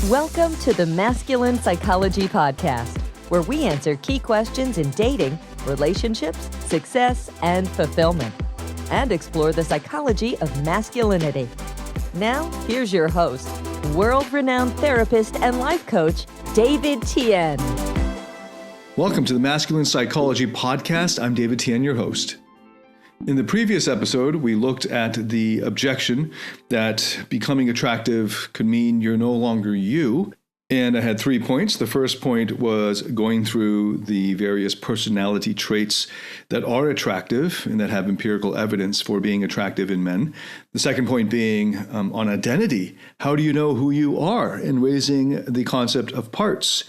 Welcome to the Masculine Psychology Podcast, where we answer key questions in dating, relationships, success, and fulfillment, and explore the psychology of masculinity. Now, here's your host, world-renowned therapist and life coach, David Tian. Welcome to the Masculine Psychology Podcast. I'm David Tian, your host. In the previous episode, we looked at the objection that becoming attractive could mean you're no longer you. And I had 3 points. The first point was going through the various personality traits that are attractive and that have empirical evidence for being attractive in men. The second point being on identity. How do you know who you are? And raising the concept of parts.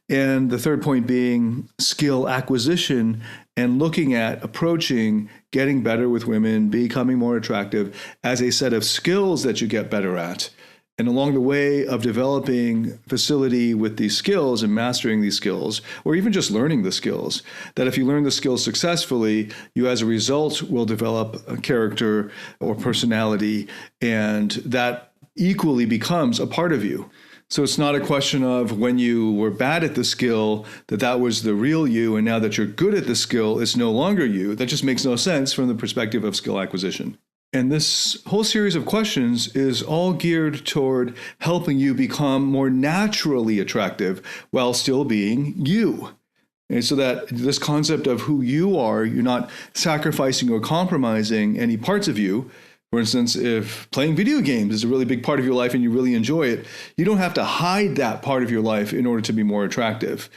And the third point being skill acquisition and looking at approaching getting better with women, becoming more attractive as a set of skills that you get better at. And along the way of developing facility with these skills and mastering these skills, or even just learning the skills, that if you learn the skills successfully, you as a result will develop a character or personality, and that equally becomes a part of you. So it's not a question of when you were bad at the skill, that was the real you, and now that you're good at the skill, it's no longer you. That just makes no sense from the perspective of skill acquisition. And this whole series of questions is all geared toward helping you become more naturally attractive while still being you. And so that this concept of who you are, you're not sacrificing or compromising any parts of you. For instance, if playing video games is a really big part of your life and you really enjoy it, you don't have to hide that part of your life in order to be more attractive.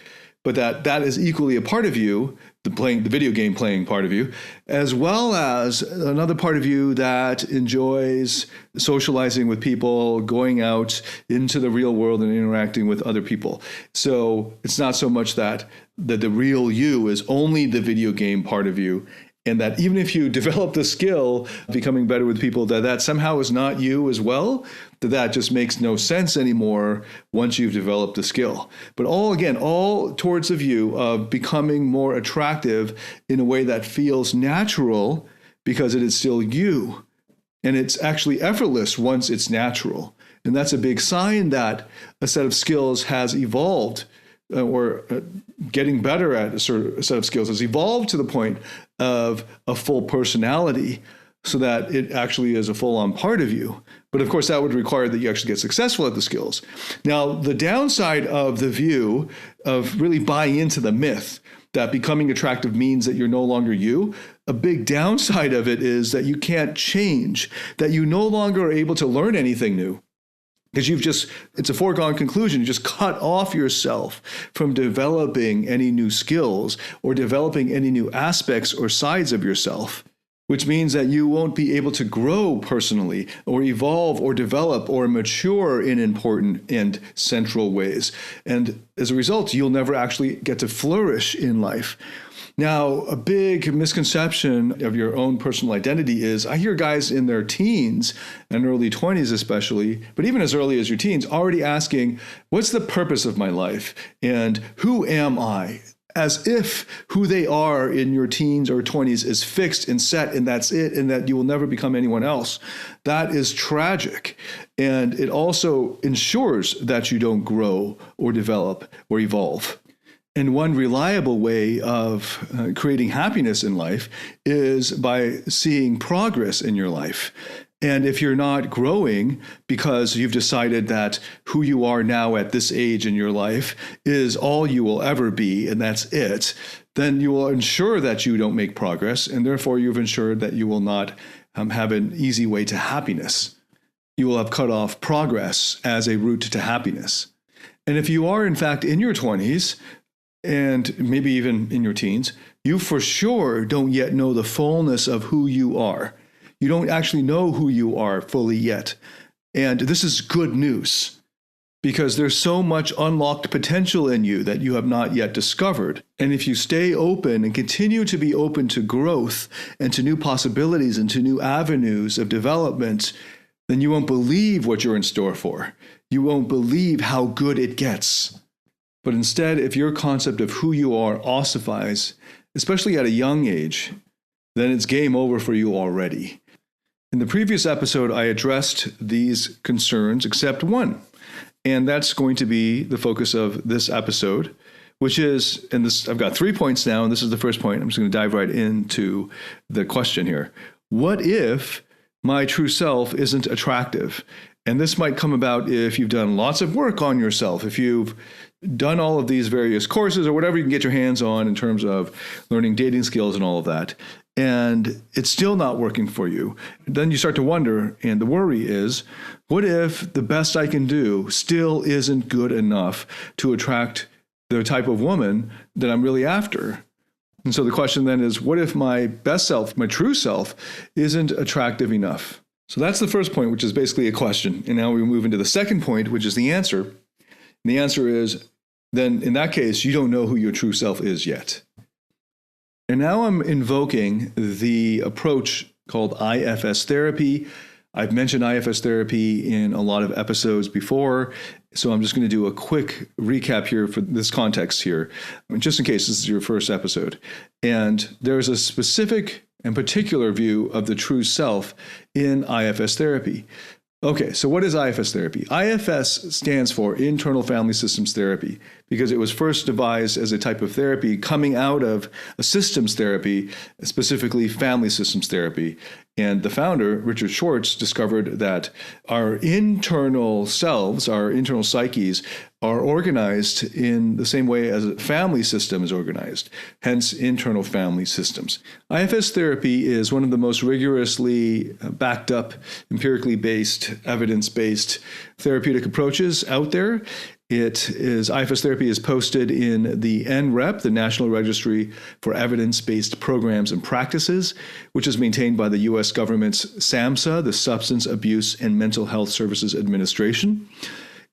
But that is equally a part of you, the video game playing part of you, as well as another part of you that enjoys socializing with people, going out into the real world and interacting with other people. So it's not so much that the real you is only the video game part of you, and that even if you develop the skill of becoming better with people, that somehow is not you as well, that just makes no sense anymore once you've developed the skill. But all towards the view of becoming more attractive in a way that feels natural because it is still you. And it's actually effortless once it's natural. And that's a big sign that a set of skills has evolved, or getting better at a set of skills has evolved to the point of a full personality so that it actually is a full-on part of you. But of course, that would require that you actually get successful at the skills. Now, the downside of the view of really buying into the myth that becoming attractive means that you're no longer you, a big downside of it is that you can't change, that you no longer are able to learn anything new. Because it's a foregone conclusion. You just cut off yourself from developing any new skills or developing any new aspects or sides of yourself, which means that you won't be able to grow personally or evolve or develop or mature in important and central ways. And as a result, you'll never actually get to flourish in life. Now, a big misconception of your own personal identity is I hear guys in their teens and early 20s especially, but even as early as your teens, already asking, what's the purpose of my life? And who am I? As if who they are in your teens or 20s is fixed and set and that's it, and that you will never become anyone else. That is tragic. And it also ensures that you don't grow or develop or evolve. And one reliable way of creating happiness in life is by seeing progress in your life. And if you're not growing because you've decided that who you are now at this age in your life is all you will ever be, and that's it, then you will ensure that you don't make progress, and therefore you've ensured that you will not have an easy way to happiness. You will have cut off progress as a route to happiness. And if you are, in fact, in your 20s, and maybe even in your teens, you for sure don't yet know the fullness of who you are. You don't actually know who you are fully yet. And this is good news because there's so much unlocked potential in you that you have not yet discovered. And if you stay open and continue to be open to growth and to new possibilities and to new avenues of development, then you won't believe what you're in store for. You won't believe how good it gets. But instead, if your concept of who you are ossifies, especially at a young age, then it's game over for you already. In the previous episode, I addressed these concerns except one, And that's going to be the focus of this episode, which is, and this, I've got 3 points now, and this is the first point. I'm just going to dive right into the question here. What if my true self isn't attractive? And this might come about if you've done lots of work on yourself, if you've done all of these various courses or whatever you can get your hands on in terms of learning dating skills and all of that, and it's still not working for you. Then you start to wonder, and the worry is, what if the best I can do still isn't good enough to attract the type of woman that I'm really after? And so the question then is, what if my best self, my true self, isn't attractive enough? So that's the first point, which is basically a question. And now we move into the second point, which is the answer. And the answer is, then in that case, you don't know who your true self is yet. And now I'm invoking the approach called IFS therapy. I've mentioned IFS therapy in a lot of episodes before, so I'm just going to do a quick recap here for this context here, just in case this is your first episode. And there's a specific and particular view of the true self in IFS therapy. Okay, so what is IFS therapy? IFS stands for Internal Family Systems Therapy because it was first devised as a type of therapy coming out of a systems therapy, specifically family systems therapy. And the founder, Richard Schwartz, discovered that our internal selves, our internal psyches, are organized in the same way as a family system is organized, hence internal family systems. IFS therapy is one of the most rigorously backed up, empirically based, evidence-based therapeutic approaches out there. IFS therapy is posted in the NREP, the National Registry for Evidence-Based Programs and Practices, which is maintained by the U.S. government's SAMHSA, the Substance Abuse and Mental Health Services Administration.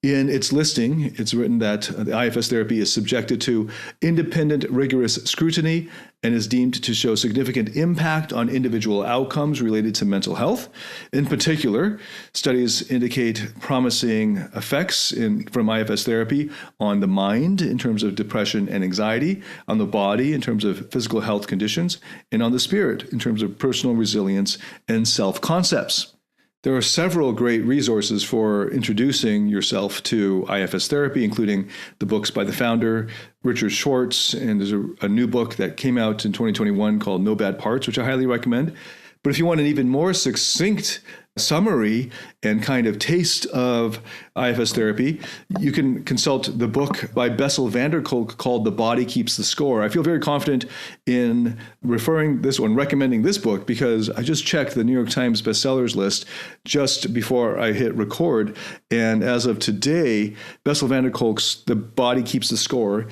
In its listing, it's written that the IFS therapy is subjected to independent, rigorous scrutiny and is deemed to show significant impact on individual outcomes related to mental health. In particular, studies indicate promising effects from IFS therapy on the mind in terms of depression and anxiety, on the body in terms of physical health conditions, and on the spirit in terms of personal resilience and self-concepts. There are several great resources for introducing yourself to IFS therapy, including the books by the founder, Richard Schwartz, and there's a new book that came out in 2021 called No Bad Parts, which I highly recommend. But if you want an even more succinct summary and kind of taste of IFS therapy, you can consult the book by Bessel van der Kolk called The Body Keeps the Score. I feel very confident in recommending this book because I just checked the New York Times bestsellers list just before I hit record. And as of today, Bessel van der Kolk's The Body Keeps the Score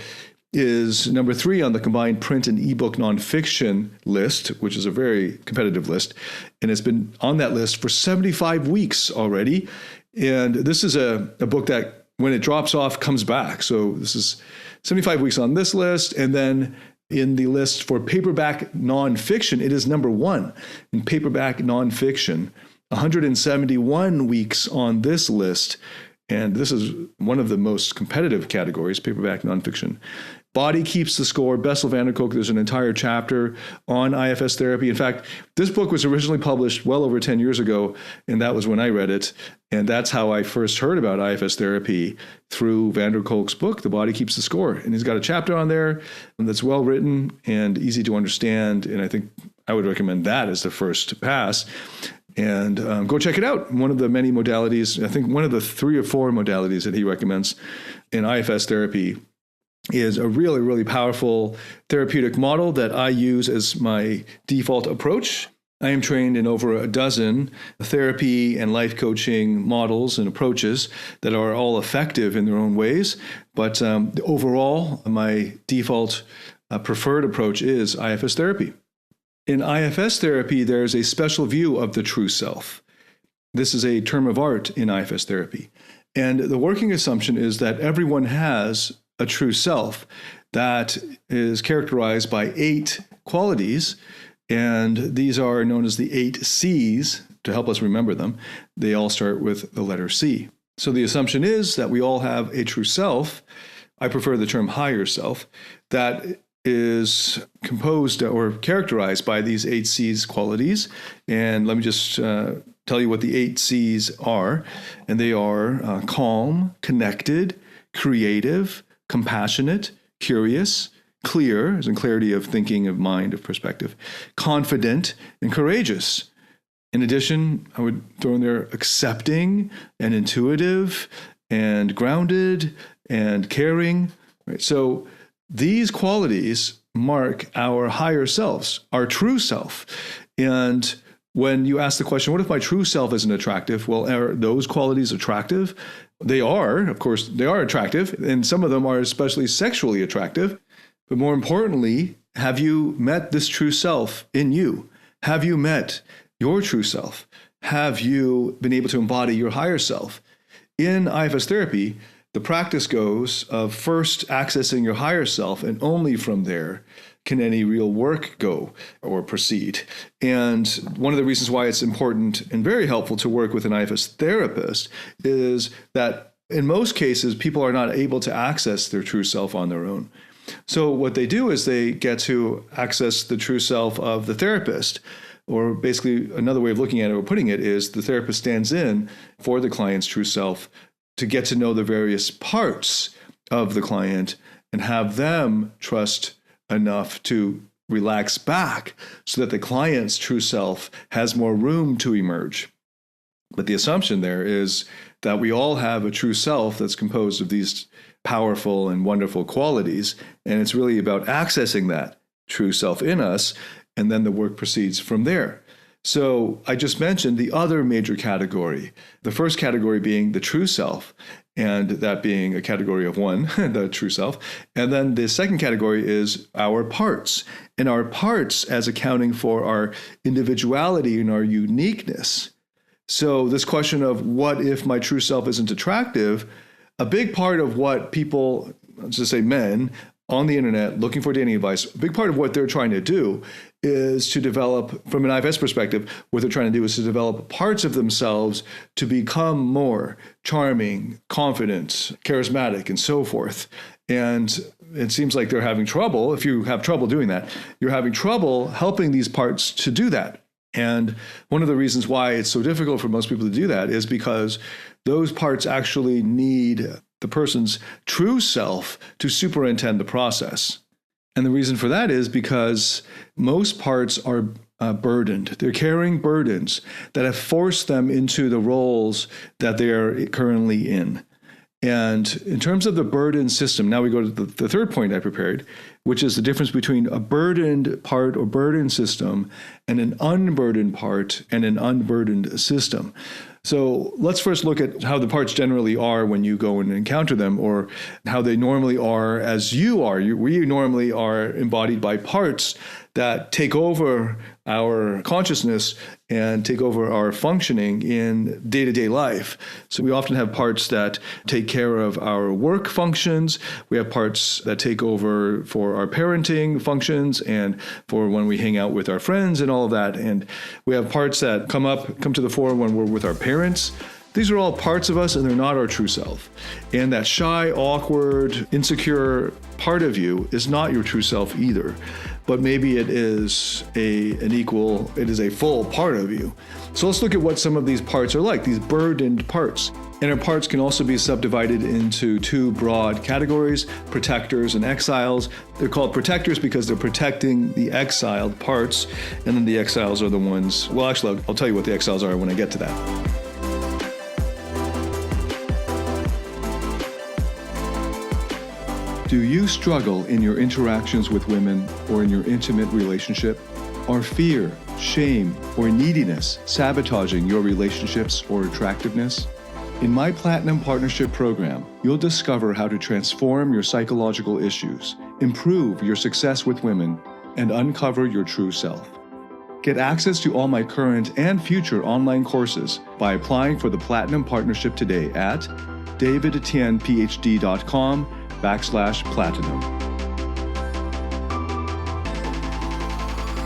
is number 3 on the combined print and ebook nonfiction list, which is a very competitive list. And it's been on that list for 75 weeks already. And this is a book that, when it drops off, comes back. So this is 75 weeks on this list. And then in the list for paperback nonfiction, it is number 1 in paperback nonfiction, 171 weeks on this list. And this is one of the most competitive categories, paperback nonfiction. Body Keeps the Score, Bessel van der Kolk. There's an entire chapter on IFS therapy. In fact, this book was originally published well over 10 years ago, and that was when I read it. And that's how I first heard about IFS therapy, through van der Kolk's book, The Body Keeps the Score. And he's got a chapter on there that's well written and easy to understand. And I think I would recommend that as the first pass. And go check it out. One of the many modalities, I think one of the 3 or 4 modalities that he recommends in IFS therapy is a really, really powerful therapeutic model that I use as my default approach. I am trained in over a dozen therapy and life coaching models and approaches that are all effective in their own ways. But overall, my default preferred approach is IFS therapy. In IFS therapy, there's a special view of the true self. This is a term of art in IFS therapy. And the working assumption is that everyone has a true self that is characterized by 8 qualities. And these are known as the 8 C's. To help us remember them, they all start with the letter C. So the assumption is that we all have a true self. I prefer the term higher self, that is composed or characterized by these 8 C's qualities. And let me just tell you what the 8 C's are, and they are calm, connected, creative, compassionate, curious, clear, as in clarity of thinking, of mind, of perspective, confident, and courageous. In addition, I would throw in there accepting and intuitive and grounded and caring. Right? So these qualities mark our higher selves, our true self. And when you ask the question, what if my true self isn't attractive? Well, are those qualities attractive? They are, of course, they are attractive, and some of them are especially sexually attractive. But more importantly, have you met this true self in you? Have you met your true self? Have you been able to embody your higher self? In IFS therapy, the practice goes of first accessing your higher self, and only from there can any real work go or proceed. And one of the reasons why it's important and very helpful to work with an IFS therapist is that in most cases, people are not able to access their true self on their own. So what they do is they get to access the true self of the therapist. Or basically another way of looking at it or putting it is the therapist stands in for the client's true self to get to know the various parts of the client and have them trust enough to relax back so that the client's true self has more room to emerge. But the assumption there is that we all have a true self that's composed of these powerful and wonderful qualities, and it's really about accessing that true self in us, and then the work proceeds from there. So I just mentioned the other major category, the first category being the true self, and that being a category of one, the true self. And then the second category is our parts, and our parts as accounting for our individuality and our uniqueness. So this question of what if my true self isn't attractive, a big part of what people, let's just say men, on the internet looking for dating advice, a big part of what they're trying to do is to develop, from an IFS perspective, what they're trying to do is to develop parts of themselves to become more charming, confident, charismatic, and so forth. And it seems like they're having trouble. If you have trouble doing that, you're having trouble helping these parts to do that. And one of the reasons why it's so difficult for most people to do that is because those parts actually need the person's true self to superintend the process. And the reason for that is because most parts are burdened. They're carrying burdens that have forced them into the roles that they are currently in. And in terms of the burden system, now we go to the third point I prepared, which is the difference between a burdened part or burden system and an unburdened part and an unburdened system. So let's first look at how the parts generally are when you go and encounter them, or how they normally are as you are. We normally are embodied by parts that take over our consciousness and take over our functioning in day-to-day life. So we often have parts that take care of our work functions. We have parts that take over for our parenting functions and for when we hang out with our friends and all of that. And we have parts that come to the fore when we're with our parents. These are all parts of us, and they're not our true self. And that shy, awkward, insecure part of you is not your true self either. But maybe it is a full part of you. So let's look at what some of these parts are like, these burdened parts. And our parts can also be subdivided into two broad categories, protectors and exiles. They're called protectors because they're protecting the exiled parts, and then the exiles are the ones, well, actually, I'll tell you what the exiles are when I get to that. Do you struggle in your interactions with women or in your intimate relationship? Are fear, shame, or neediness sabotaging your relationships or attractiveness? In my Platinum Partnership program, you'll discover how to transform your psychological issues, improve your success with women, and uncover your true self. Get access to all my current and future online courses by applying for the Platinum Partnership today at davidtianphd.com/platinum.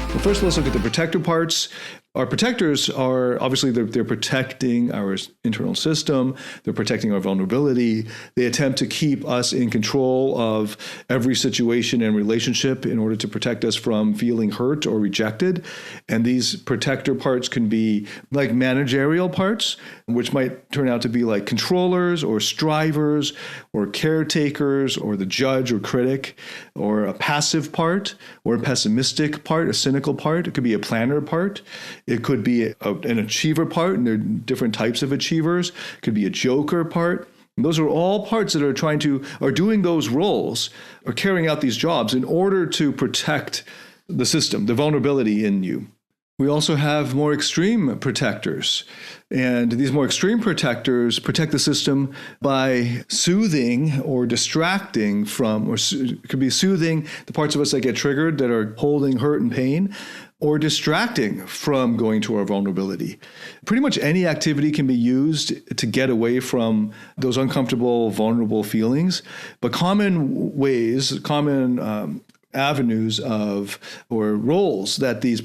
Well, first, let's look at the protector parts. Our protectors are obviously they're protecting our internal system. They're protecting our vulnerability. They attempt to keep us in control of every situation and relationship in order to protect us from feeling hurt or rejected. And these protector parts can be like managerial parts, which might turn out to be like controllers or strivers or caretakers or the judge or critic, or a passive part or a pessimistic part, a cynical part. It could be a planner part. It could be an achiever part, and there are different types of achievers. It could be a joker part. And those are all parts that are doing those roles or carrying out these jobs in order to protect the system, the vulnerability in you. We also have more extreme protectors. And these more extreme protectors protect the system by soothing or distracting from, or it could be soothing the parts of us that get triggered, that are holding hurt and pain, or distracting from going to our vulnerability. Pretty much any activity can be used to get away from those uncomfortable, vulnerable feelings. But common avenues of or roles that these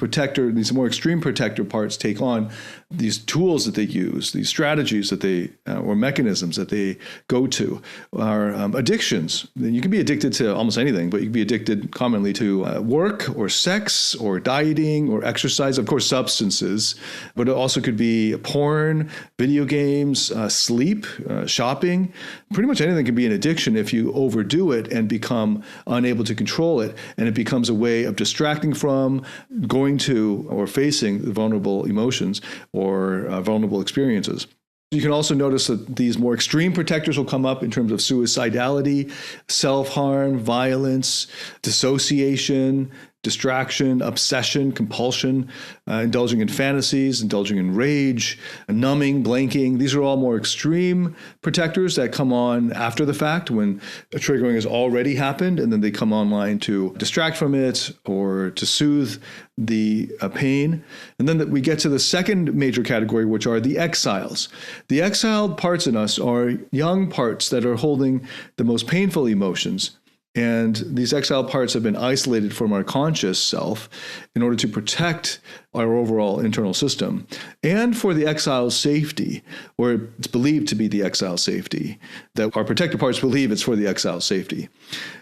more extreme protector parts take on, these tools that they use, these strategies that they or mechanisms that they go to, are addictions. You can be addicted to almost anything, but you can be addicted commonly to work or sex or dieting or exercise, of course, substances, but it also could be porn, video games, sleep, shopping. Pretty much anything can be an addiction if you overdo it and become unable to control it. And it becomes a way of distracting from going to or facing the vulnerable emotions or vulnerable experiences. You can also notice that these more extreme protectors will come up in terms of suicidality, self-harm, violence, dissociation, distraction, obsession, compulsion, indulging in fantasies, indulging in rage, numbing, blanking. These are all more extreme protectors that come on after the fact when a triggering has already happened, and then they come online to distract from it or to soothe the pain. And then we get to the second major category, which are the exiles. The exiled parts in us are young parts that are holding the most painful emotions. And these exiled parts have been isolated from our conscious self in order to protect our overall internal system and for the exile's safety, or it's believed to be the exile's safety, that our protector parts believe it's for the exile's safety.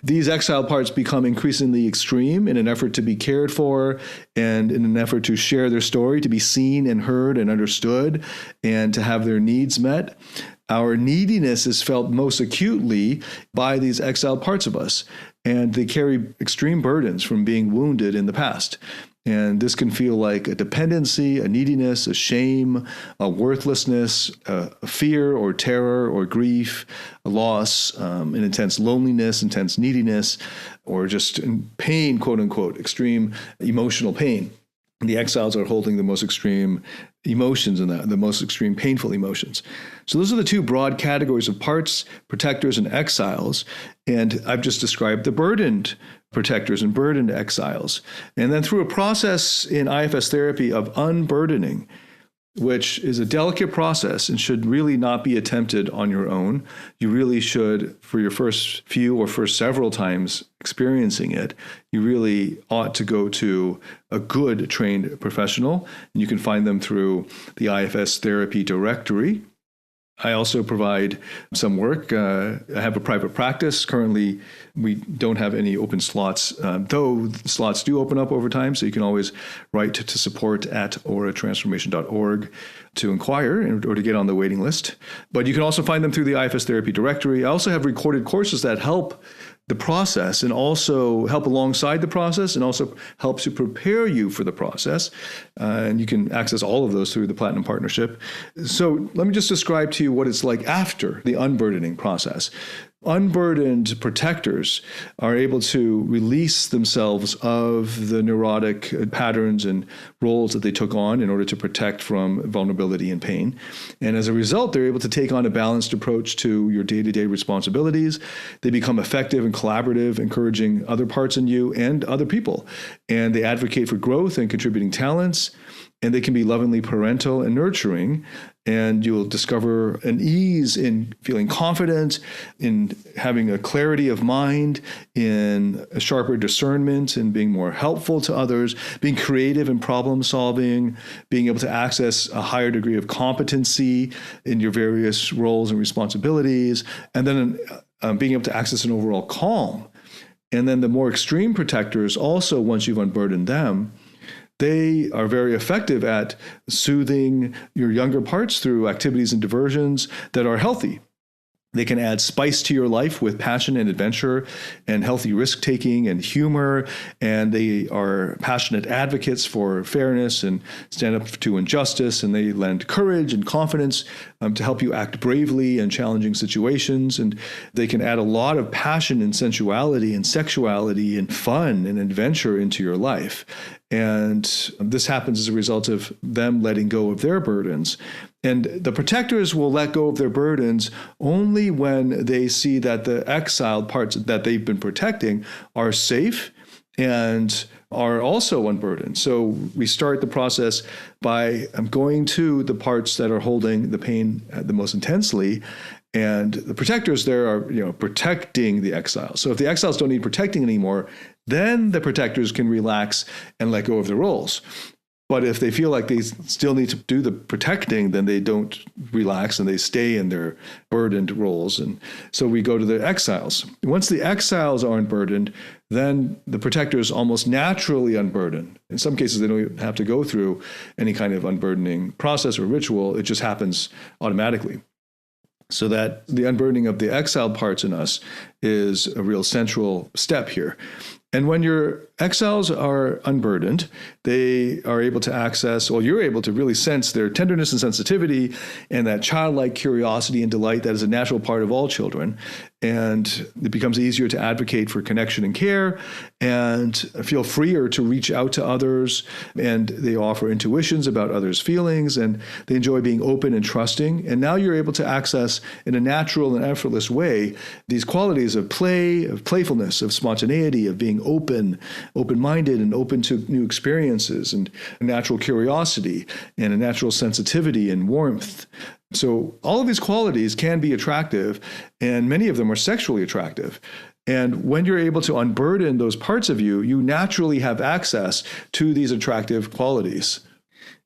These exiled parts become increasingly extreme in an effort to be cared for and in an effort to share their story, to be seen and heard and understood, and to have their needs met. Our neediness is felt most acutely by these exiled parts of us, and they carry extreme burdens from being wounded in the past. And this can feel like a dependency, a neediness, a shame, a worthlessness, a fear or terror or grief, a loss, an intense loneliness, intense neediness, or just pain, quote unquote, extreme emotional pain. And the exiles are holding the most extreme emotions and the most extreme painful emotions. So those are the two broad categories of parts, protectors, and exiles. And I've just described the burdened protectors and burdened exiles. And then through a process in IFS therapy of unburdening, which is a delicate process and should really not be attempted on your own. You really should, for your first few or first several times experiencing it, you really ought to go to a good trained professional. And you can find them through the IFS therapy directory. I also provide some work. I have a private practice. Currently, we don't have any open slots, though slots do open up over time. So you can always write to support@auratransformation.org to inquire or to get on the waiting list. But you can also find them through the IFS therapy directory. I also have recorded courses that help the process and also help alongside the process and also helps to prepare you for the process. And you can access all of those through the Platinum Partnership. So let me just describe to you what it's like after the unburdening process. Unburdened protectors are able to release themselves of the neurotic patterns and roles that they took on in order to protect from vulnerability and pain. And as a result, they're able to take on a balanced approach to your day-to-day responsibilities. They become effective and collaborative, encouraging other parts in you and other people. And they advocate for growth and contributing talents. And they can be lovingly parental and nurturing. And you'll discover an ease in feeling confident, in having a clarity of mind, in a sharper discernment, in being more helpful to others, being creative in problem solving, being able to access a higher degree of competency in your various roles and responsibilities, and then being able to access an overall calm. And then the more extreme protectors also, once you've unburdened them, they are very effective at soothing your younger parts through activities and diversions that are healthy. They can add spice to your life with passion and adventure and healthy risk-taking and humor. And they are passionate advocates for fairness and stand up to injustice. And they lend courage and confidence to help you act bravely in challenging situations. And they can add a lot of passion and sensuality and sexuality and fun and adventure into your life. And this happens as a result of them letting go of their burdens. And the protectors will let go of their burdens only when they see that the exiled parts that they've been protecting are safe and are also unburdened. So we start the process by going to the parts that are holding the pain the most intensely. And the protectors there are, protecting the exiles. So if the exiles don't need protecting anymore, then the protectors can relax and let go of their roles. But if they feel like they still need to do the protecting, then they don't relax and they stay in their burdened roles. And so we go to the exiles. Once the exiles are unburdened, then the protectors almost naturally unburden. In some cases, they don't even have to go through any kind of unburdening process or ritual. It just happens automatically. So that the unburdening of the exiled parts in us is a real central step here. And when your exiles are unburdened, they are able to access, you're able to really sense their tenderness and sensitivity and that childlike curiosity and delight that is a natural part of all children. And it becomes easier to advocate for connection and care and feel freer to reach out to others. And they offer intuitions about others' feelings, and they enjoy being open and trusting. And now you're able to access in a natural and effortless way these qualities of play, of playfulness, of spontaneity, of being open-minded and open to new experiences, and a natural curiosity and a natural sensitivity and warmth. So all of these qualities can be attractive, and many of them are sexually attractive. And when you're able to unburden those parts of you, you naturally have access to these attractive qualities.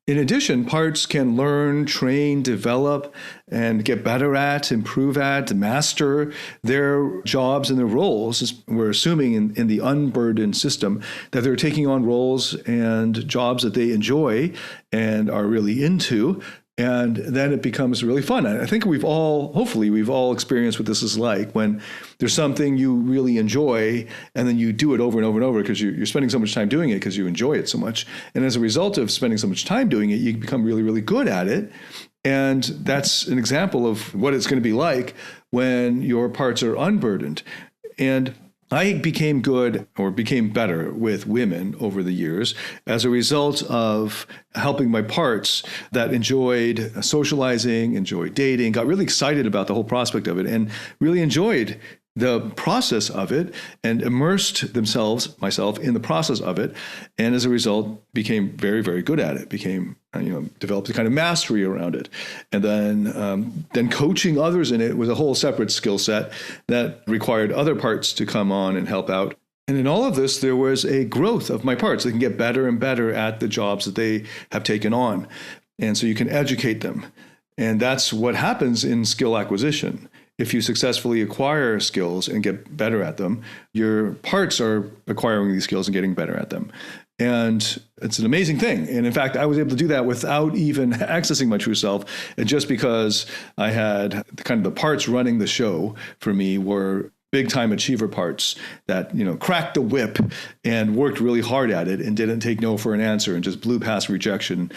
In addition, parts can learn, train, develop, and get better at, improve at, master their jobs and their roles. We're assuming in the unburdened system that they're taking on roles and jobs that they enjoy and are really into. And then it becomes really fun. I think hopefully we've all experienced what this is like when there's something you really enjoy and then you do it over and over and over because you're spending so much time doing it because you enjoy it so much. And as a result of spending so much time doing it, you become really, really good at it. And that's an example of what it's going to be like when your parts are unburdened. And I became better with women over the years as a result of helping my parts that enjoyed socializing, enjoyed dating, got really excited about the whole prospect of it, and really enjoyed the process of it and immersed myself in the process of it. And as a result, became very, very good at it, developed a kind of mastery around it. And then coaching others in it was a whole separate skill set that required other parts to come on and help out. And in all of this, there was a growth of my parts. They can get better and better at the jobs that they have taken on. And so you can educate them. And that's what happens in skill acquisition. If you successfully acquire skills and get better at them, your parts are acquiring these skills and getting better at them. And it's an amazing thing. And in fact, I was able to do that without even accessing my true self. And just because I had kind of the parts running the show for me were big time achiever parts that, cracked the whip and worked really hard at it and didn't take no for an answer and just blew past rejection.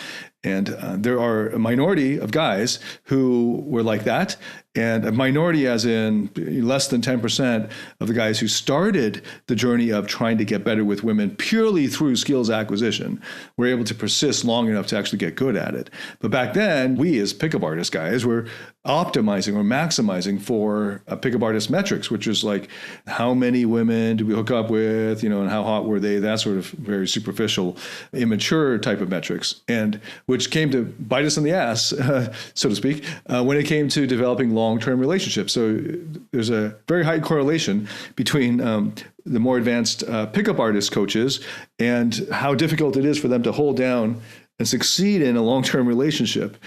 And there are a minority of guys who were like that. And a minority as in less than 10% of the guys who started the journey of trying to get better with women purely through skills acquisition were able to persist long enough to actually get good at it. But back then, we as pickup artist guys were optimizing or maximizing for pickup artist metrics, which is like how many women did we hook up with, and how hot were they, that sort of very superficial, immature type of metrics. And which came to bite us in the ass, so to speak, when it came to developing long-term relationships. So there's a very high correlation between the more advanced pickup artist coaches and how difficult it is for them to hold down and succeed in a long-term relationship.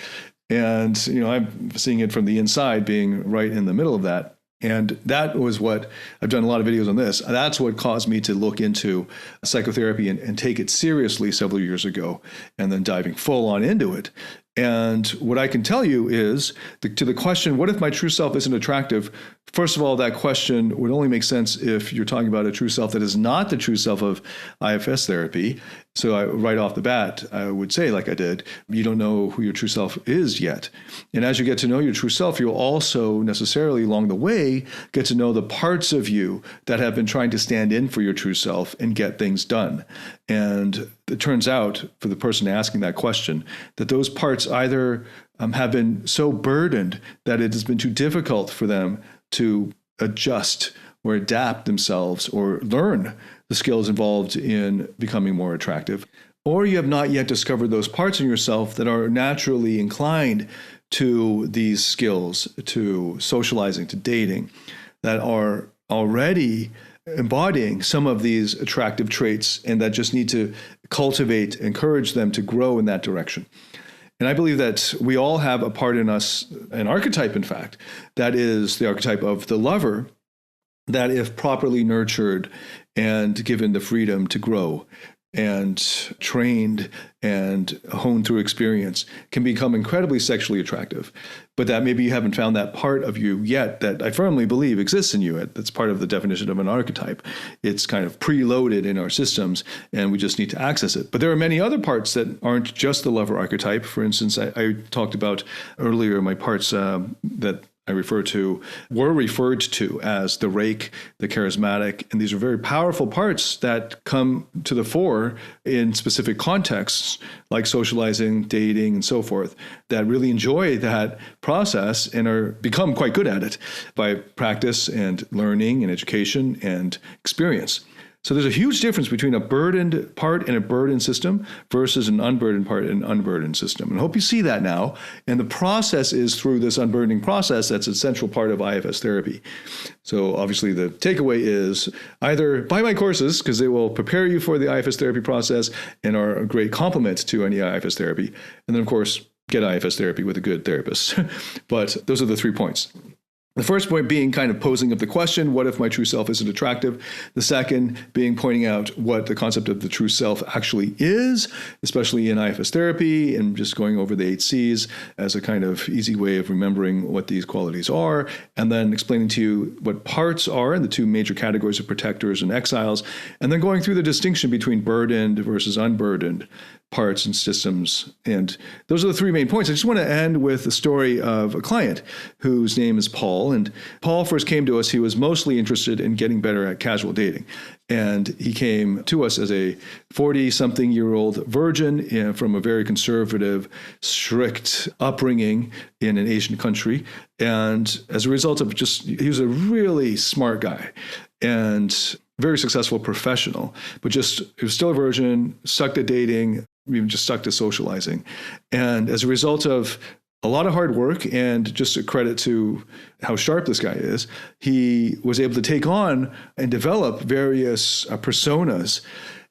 And, I'm seeing it from the inside, being right in the middle of that. And that was what I've done a lot of videos on this. That's what caused me to look into psychotherapy and take it seriously several years ago, and then diving full on into it. And what I can tell you is to the question, what if my true self isn't attractive? First of all, that question would only make sense if you're talking about a true self that is not the true self of IFS therapy. So right off the bat, I would say, like I did, you don't know who your true self is yet. And as you get to know your true self, you'll also necessarily along the way get to know the parts of you that have been trying to stand in for your true self and get things done. And it turns out, for the person asking that question, that those parts either have been so burdened that it has been too difficult for them to adjust or adapt themselves or learn the skills involved in becoming more attractive, or you have not yet discovered those parts in yourself that are naturally inclined to these skills, to socializing, to dating, that are already embodying some of these attractive traits and that just need to cultivate, encourage them to grow in that direction. And I believe that we all have a part in us, an archetype, in fact, that is the archetype of the lover, that if properly nurtured and given the freedom to grow and trained and honed through experience, can become incredibly sexually attractive. But that maybe you haven't found that part of you yet that I firmly believe exists in you. That's part of the definition of an archetype. It's kind of preloaded in our systems, and we just need to access it. But there are many other parts that aren't just the lover archetype. For instance, I talked about earlier my parts that I were referred to as the rake, the charismatic, and these are very powerful parts that come to the fore in specific contexts like socializing, dating, and so forth, that really enjoy that process and become quite good at it by practice and learning and education and experience. So there's a huge difference between a burdened part and a burdened system versus an unburdened part and an unburdened system. And I hope you see that now. And the process is through this unburdening process that's a central part of IFS therapy. So obviously the takeaway is either buy my courses, because they will prepare you for the IFS therapy process and are a great complement to any IFS therapy. And then, of course, get IFS therapy with a good therapist. But those are the 3 points. The first point being kind of posing up the question, what if my true self isn't attractive? The second being pointing out what the concept of the true self actually is, especially in IFS therapy, and just going over the 8 C's as a kind of easy way of remembering what these qualities are, and then explaining to you what parts are in the 2 major categories of protectors and exiles, and then going through the distinction between burdened versus unburdened parts and systems. And those are the 3 main points. I just want to end with the story of a client whose name is Paul. And Paul first came to us. He was mostly interested in getting better at casual dating. And he came to us as a 40-something-year-old virgin from a very conservative, strict upbringing in an Asian country. And as a result of he was a really smart guy and very successful professional, but he was still a virgin, sucked at dating, even just stuck to socializing. And as a result of a lot of hard work and just a credit to how sharp this guy is, he was able to take on and develop various personas.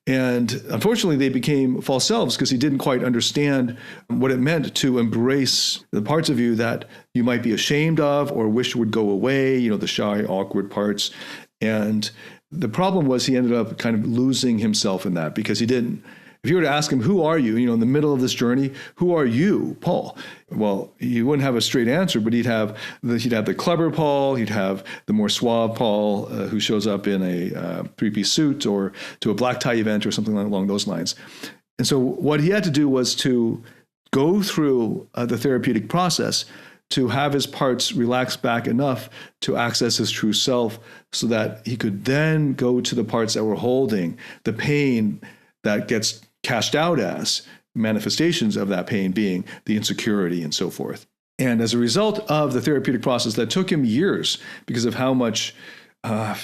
And unfortunately, they became false selves because he didn't quite understand what it meant to embrace the parts of you that you might be ashamed of or wish would go away, the shy, awkward parts. And the problem was he ended up kind of losing himself in that because he didn't. If you were to ask him, who are you, in the middle of this journey, who are you, Paul? Well, he wouldn't have a straight answer, but he'd have the clever Paul, he'd have the more suave Paul who shows up in a 3-piece suit or to a black tie event or something along those lines. And so what he had to do was to go through the therapeutic process to have his parts relax back enough to access his true self so that he could then go to the parts that were holding the pain that gets cashed out as manifestations of that pain being the insecurity and so forth. And as a result of the therapeutic process that took him years because of how much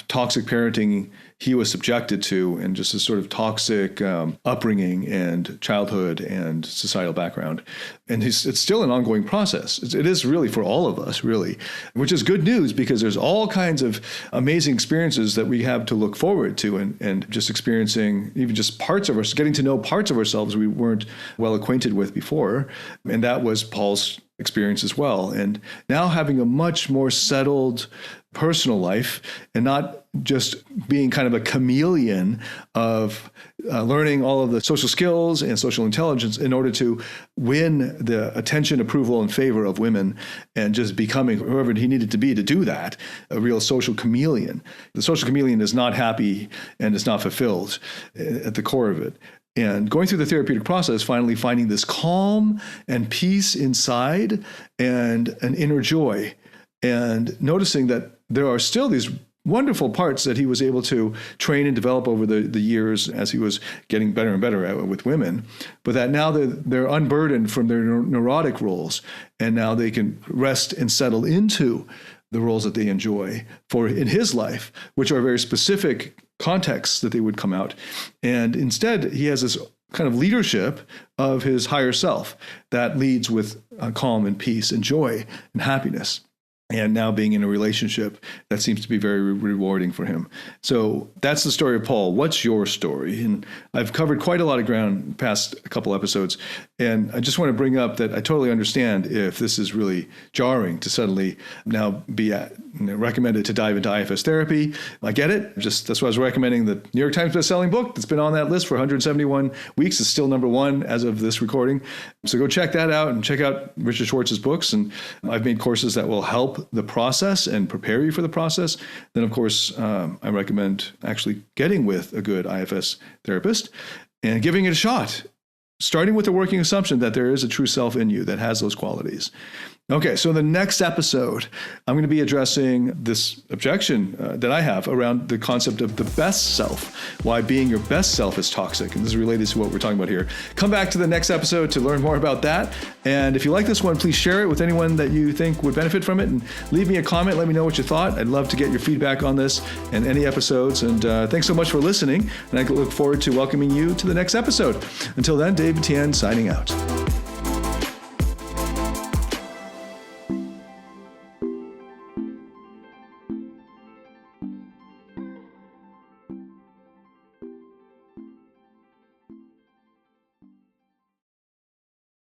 toxic parenting he was subjected to, and just this sort of toxic upbringing and childhood and societal background. And it's still an ongoing process. It is really for all of us, really, which is good news because there's all kinds of amazing experiences that we have to look forward to, and just experiencing even just parts of us, getting to know parts of ourselves we weren't well acquainted with before. And that was Paul's experience as well. And now having a much more settled personal life and not just being kind of a chameleon of learning all of the social skills and social intelligence in order to win the attention, approval, and favor of women, and just becoming whoever he needed to be to do that, a real social chameleon. The social chameleon is not happy and is not fulfilled at the core of it. And going through the therapeutic process, finally finding this calm and peace inside and an inner joy, and noticing that there are still these wonderful parts that he was able to train and develop over the years as he was getting better and better with women, but that now they're unburdened from their neurotic roles, and now they can rest and settle into the roles that they enjoy in his life, which are very specific contexts that they would come out. And instead, he has this kind of leadership of his higher self that leads with calm and peace and joy and happiness. And now being in a relationship that seems to be very rewarding for him. So that's the story of Paul. What's your story? And I've covered quite a lot of ground past a couple episodes. And I just want to bring up that I totally understand if this is really jarring to suddenly now be recommended to dive into IFS therapy. I get it. That's why I was recommending the New York Times bestselling book that's been on that list for 171 weeks. It's still number one as of this recording. So go check that out and check out Richard Schwartz's books. And I've made courses that will help the process and prepare you for the process. Then, of course, I recommend actually getting with a good IFS therapist and giving it a shot, starting with the working assumption that there is a true self in you that has those qualities. Okay, so in the next episode, I'm going to be addressing this objection that I have around the concept of the best self, why being your best self is toxic. And this is related to what we're talking about here. Come back to the next episode to learn more about that. And if you like this one, please share it with anyone that you think would benefit from it, and leave me a comment. Let me know what you thought. I'd love to get your feedback on this and any episodes. And thanks so much for listening. And I look forward to welcoming you to the next episode. Until then, David Tian signing out.